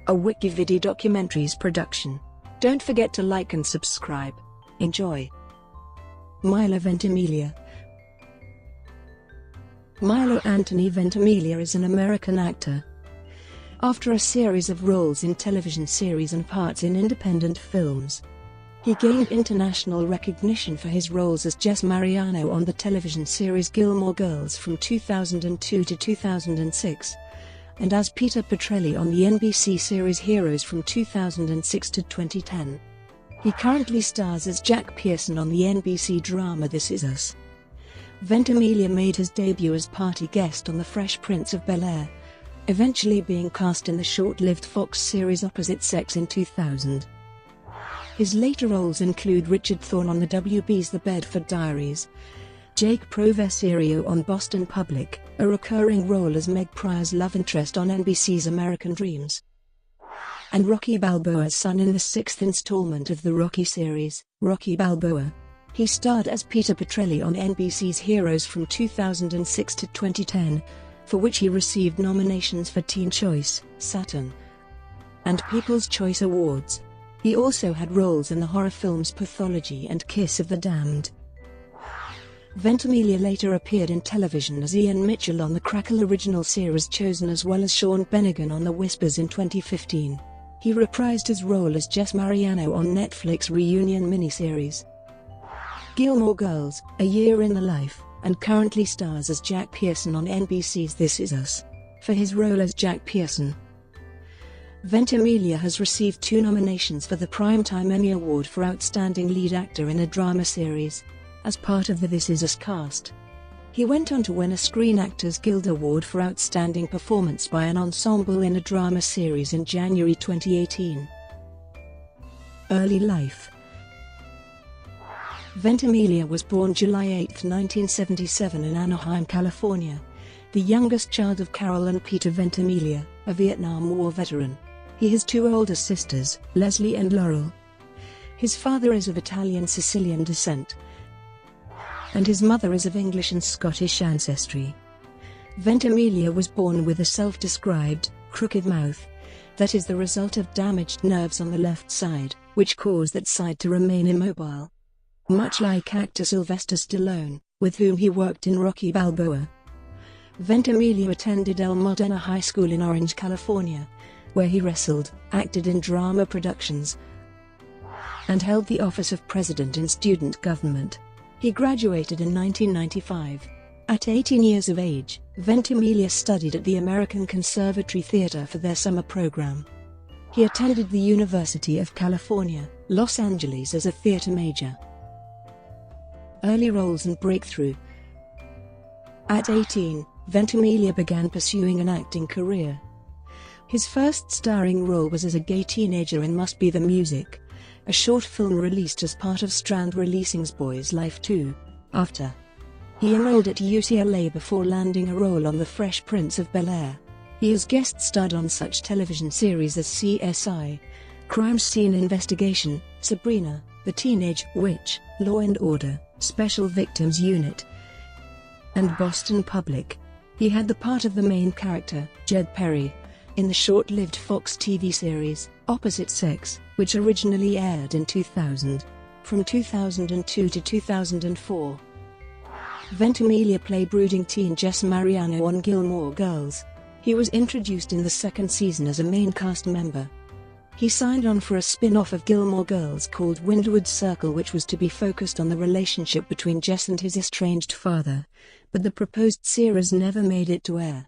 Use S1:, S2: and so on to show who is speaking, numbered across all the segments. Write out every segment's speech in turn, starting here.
S1: a WikiVidi documentaries production. Don't forget to like and subscribe. Enjoy. Milo Ventimiglia. Milo Anthony Ventimiglia is an American actor. After a series of roles in television series and parts in independent films, he gained international recognition for his roles as Jess Mariano on the television series Gilmore Girls from 2002 to 2006, and as Peter Petrelli on the NBC series Heroes from 2006 to 2010. He currently stars as Jack Pearson on the NBC drama This Is Us. Ventimiglia made his debut as party guest on the Fresh Prince of Bel-Air, eventually being cast in the short-lived Fox series Opposite Sex in 2000. His later roles include Richard Thorne on the WB's The Bedford Diaries, Jake Provesserio on Boston Public, a recurring role as Meg Pryor's love interest on NBC's American Dreams, and Rocky Balboa's son in the sixth installment of the Rocky series, Rocky Balboa. He starred as Peter Petrelli on NBC's Heroes from 2006 to 2010, for which he received nominations for Teen Choice, Saturn, and People's Choice Awards. He also had roles in the horror films Pathology and Kiss of the Damned. Ventimiglia later appeared in television as Ian Mitchell on the Crackle original series Chosen, as well as Sean Bennigan on The Whispers in 2015. He reprised his role as Jess Mariano on Netflix reunion miniseries Gilmore Girls, A Year in the Life, and currently stars as Jack Pearson on NBC's This Is Us. For his role as Jack Pearson, Ventimiglia has received 2 nominations for the Primetime Emmy Award for Outstanding Lead Actor in a Drama Series, as part of the This Is Us cast. He went on to win a Screen Actors Guild Award for Outstanding Performance by an Ensemble in a Drama Series in January 2018. Early life. Ventimiglia was born July 8, 1977 in Anaheim, California, the youngest child of Carol and Peter Ventimiglia, a Vietnam War veteran. He has 2 older sisters, Leslie and Laurel. His father is of Italian-Sicilian descent, and his mother is of English and Scottish ancestry. Ventimiglia was born with a self-described, crooked mouth, that is the result of damaged nerves on the left side, which cause that side to remain immobile. Much like actor Sylvester Stallone, with whom he worked in Rocky Balboa. Ventimiglia attended El Modena High School in Orange, California, where he wrestled, acted in drama productions, and held the office of president in student government. He graduated in 1995. At 18 years of age, Ventimiglia studied at the American Conservatory Theater for their summer program. He attended the University of California, Los Angeles as a theater major. Early roles and breakthrough. At 18, Ventimiglia began pursuing an acting career. His first starring role was as a gay teenager in Must Be the Music, a short film released as part of Strand Releasing's Boy's Life 2. After, he enrolled at UCLA before landing a role on The Fresh Prince of Bel-Air. He has guest starred on such television series as CSI, Crime Scene Investigation, Sabrina, The Teenage Witch, Law and Order, Special Victims Unit, and Boston Public. He had the part of the main character, Jed Perry, in the short-lived Fox TV series, Opposite Sex, which originally aired in 2000. From 2002 to 2004, Ventimiglia played brooding teen Jess Mariano on Gilmore Girls. He was introduced in the second season as a main cast member. He signed on for a spin-off of Gilmore Girls called Windward Circle, which was to be focused on the relationship between Jess and his estranged father, but the proposed series never made it to air.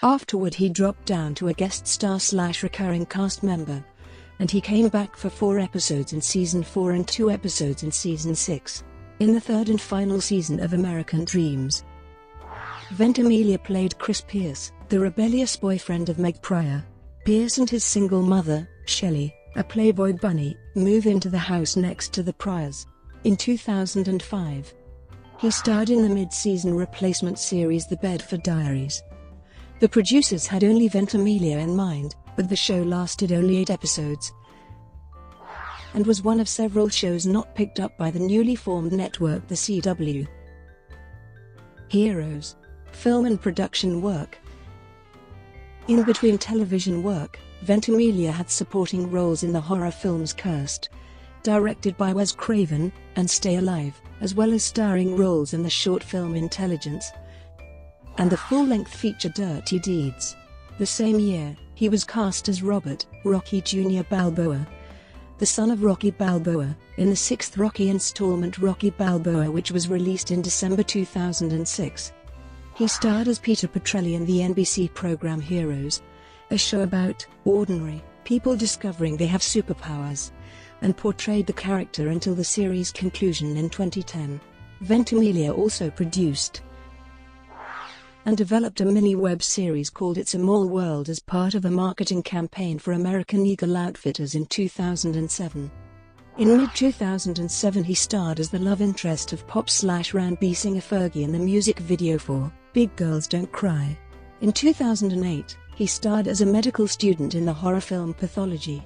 S1: Afterward he dropped down to a guest star/recurring cast member, and he came back for 4 episodes in Season 4 and 2 episodes in Season 6, in the third and final season of American Dreams. Ventimiglia played Chris Pierce, the rebellious boyfriend of Meg Pryor. Pierce and his single mother, Shelley, a Playboy bunny, move into the house next to the Pryors. In 2005, he starred in the mid-season replacement series The Bedford Diaries. The producers had only Ventimiglia in mind, but the show lasted only 8 episodes, and was one of several shows not picked up by the newly formed network The CW. Heroes. Film and production work. In between television work, Ventimiglia had supporting roles in the horror films Cursed, directed by Wes Craven, and Stay Alive, as well as starring roles in the short film Intelligence and the full-length feature Dirty Deeds. The same year, he was cast as Robert "Rocky" Jr. Balboa, the son of Rocky Balboa, in the sixth Rocky installment Rocky Balboa, which was released in December 2006. He starred as Peter Petrelli in the NBC program Heroes, a show about ordinary people discovering they have superpowers, and portrayed the character until the series' conclusion in 2010. Ventimiglia also produced and developed a mini-web series called It's a Small World as part of a marketing campaign for American Eagle Outfitters in 2007. In mid-2007 he starred as the love interest of pop/R&B singer Fergie in the music video for Big Girls Don't Cry. In 2008, he starred as a medical student in the horror film Pathology.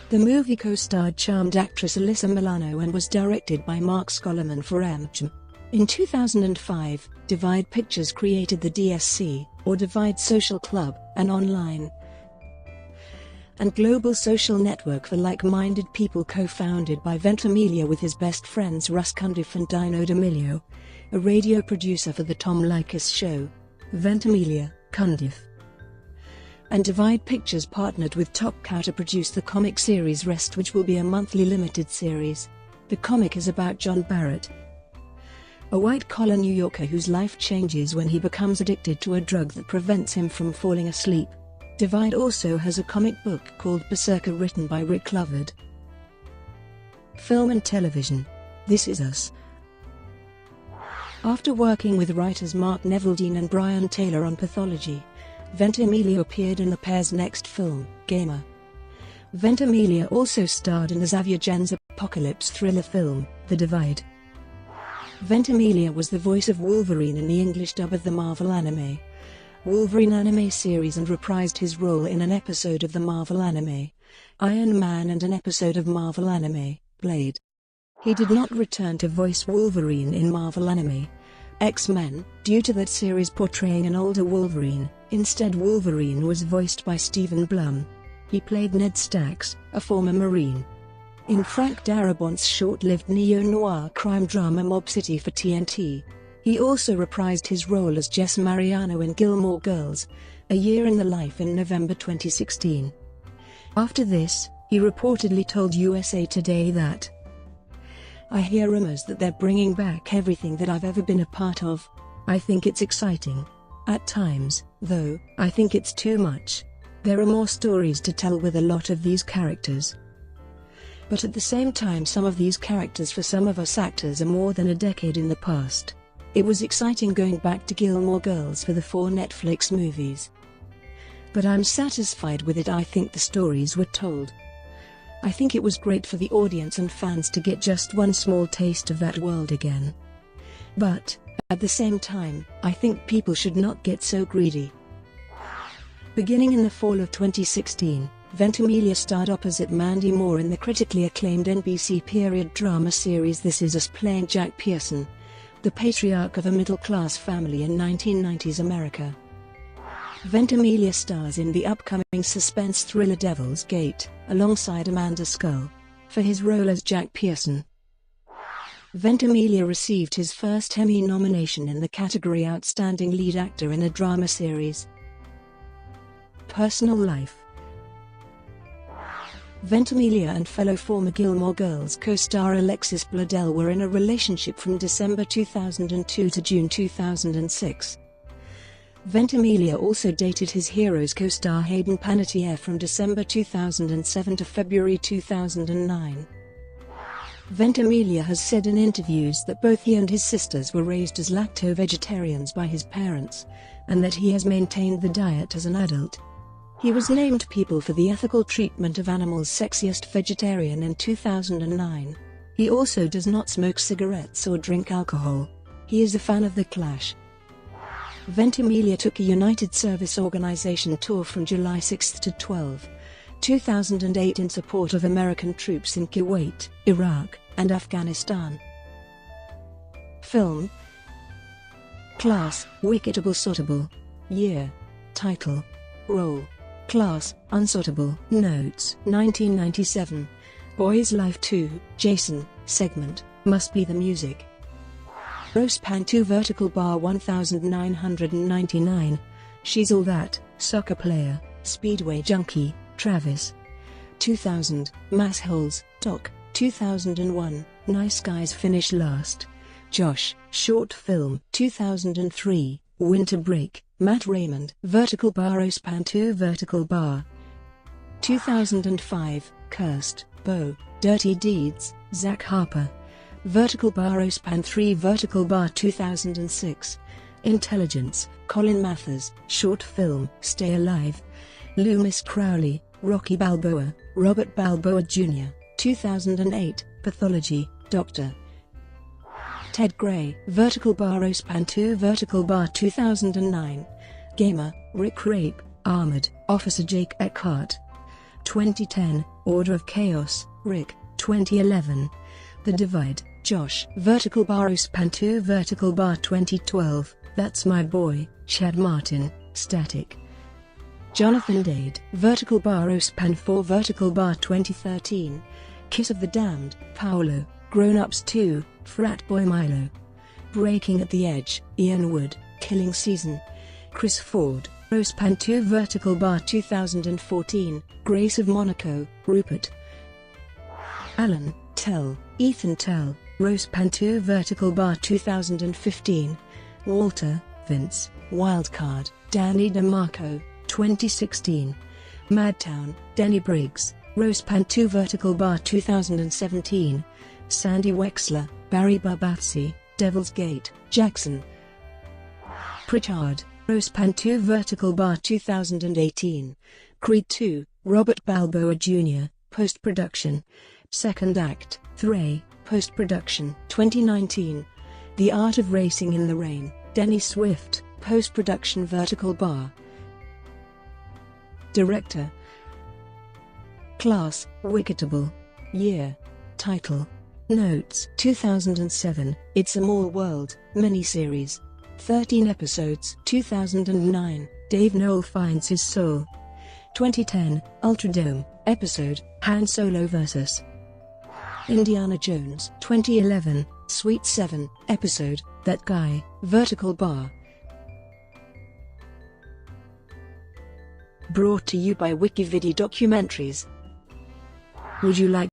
S1: The movie co-starred charmed actress Alyssa Milano and was directed by Mark Skollerman for MGM. In 2005, Divide Pictures created the DSC, or Divide Social Club, an online and global social network for like-minded people co-founded by Ventimiglia with his best friends Russ Cundiff and Dino D'Amelio, a radio producer for The Tom Leykis Show. Ventimiglia, Cundiff, and Divide Pictures partnered with Top Cow to produce the comic series Rest, which will be a monthly limited series. The comic is about John Barrett, a white-collar New Yorker whose life changes when he becomes addicted to a drug that prevents him from falling asleep. Divide also has a comic book called Berserker written by Rick Lovett. Film and television. This Is Us. After working with writers Mark Neveldine and Brian Taylor on Pathology, Ventimiglia appeared in the pair's next film, Gamer. Ventimiglia also starred in the Xavier Gens apocalypse thriller film, The Divide. Ventimiglia was the voice of Wolverine in the English dub of the Marvel anime Wolverine anime series and reprised his role in an episode of the Marvel anime Iron Man and an episode of Marvel anime Blade. He did not return to voice Wolverine in Marvel anime X-Men, due to that series portraying an older Wolverine. Instead, Wolverine was voiced by Stephen Blum. He played Ned Stacks, a former Marine, in Frank Darabont's short-lived neo-noir crime drama Mob City for TNT. He also reprised his role as Jess Mariano in Gilmore Girls, A Year in the Life in November 2016. After this, he reportedly told USA Today that, "I hear rumors that they're bringing back everything that I've ever been a part of. I think it's exciting. At times, though, I think it's too much. There are more stories to tell with a lot of these characters. But at the same time, some of these characters for some of us actors are more than a decade in the past. It was exciting going back to Gilmore Girls for the 4 Netflix movies. But I'm satisfied with it. I think the stories were told. I think it was great for the audience and fans to get just one small taste of that world again. But, at the same time, I think people should not get so greedy." Beginning in the fall of 2016, Ventimiglia starred opposite Mandy Moore in the critically acclaimed NBC period drama series This Is Us, playing Jack Pearson, the patriarch of a middle-class family in 1990s America. Ventimiglia stars in the upcoming suspense thriller Devil's Gate, alongside Amanda Scull, for his role as Jack Pearson. Ventimiglia received his first Emmy nomination in the category Outstanding Lead Actor in a Drama Series. Personal life. Ventimiglia and fellow former Gilmore Girls co-star Alexis Bledel were in a relationship from December 2002 to June 2006. Ventimiglia also dated his Heroes co-star Hayden Panettiere from December 2007 to February 2009. Ventimiglia has said in interviews that both he and his sisters were raised as lacto-vegetarians by his parents, and that he has maintained the diet as an adult. He was named People for the Ethical Treatment of Animals' Sexiest Vegetarian in 2009. He also does not smoke cigarettes or drink alcohol. He is a fan of The Clash. Ventimiglia took a United Service Organization tour from July 6 to 12, 2008 in support of American troops in Kuwait, Iraq, and Afghanistan. Film. Class, Wicketable Suitable. Year. Title, Role. Class, unsuitable. Notes. 1997. Boys Life 2, Jason, segment, must be the music. Rosepan 2 vertical bar 1999. She's All That, soccer player, speedway junkie, Travis. 2000, Mass Holes, Doc, 2001, Nice Guys Finish Last. Josh, short film. 2003, Winter Break, Matt Raymond. Vertical bar Rosepan 2 vertical bar. 2005, Cursed, Bo, Dirty Deeds, Zach Harper. Vertical bar Rosepan 3 vertical bar 2006. Intelligence, Colin Mathers. Short film, Stay Alive. Loomis Crowley, Rocky Balboa, Robert Balboa Jr., 2008, Pathology, Dr. Ted Gray. Vertical bar Rosepan 2 vertical bar 2009. Gamer, Rick Rape, Armored, Officer Jake Eckhart. 2010, Order of Chaos, Rick. 2011, The Divide, Josh. Vertical bar Rosepan 2 vertical bar 2012, That's My Boy, Chad Martin, Static. Jonathan Dade. Vertical bar Rosepan 4 vertical bar 2013, Kiss of the Damned, Paolo, Grown Ups 2, Frat Boy Milo. Breaking at the Edge, Ian Wood, Killing Season. Chris Ford. Rosepan 2 vertical bar 2014, Grace of Monaco, Rupert. Alan, Tell, Ethan Tell. Rosepan 2 vertical bar 2015, Walter, Vince, Wildcard, Danny DeMarco, 2016. Madtown, Denny Briggs. Rosepan 2 vertical bar 2017, Sandy Wexler, Barry Barbatsi, Devil's Gate, Jackson. Pritchard. Rosepan 2 vertical bar 2018, Creed 2, Robert Balboa Jr., post-production. Second Act, Thray, post-production. 2019. The Art of Racing in the Rain, Denny Swift, post-production vertical bar. Director. Class, Wicketable. Year. Title. Notes. 2007, It's a Small World, miniseries. 13 episodes. 2009, Dave Noel Finds His Soul. 2010, Ultradome, episode, Han Solo vs. Indiana Jones. 2011, Sweet 7, episode, That Guy, vertical bar. Brought to you by WikiVidi Documentaries. Would you like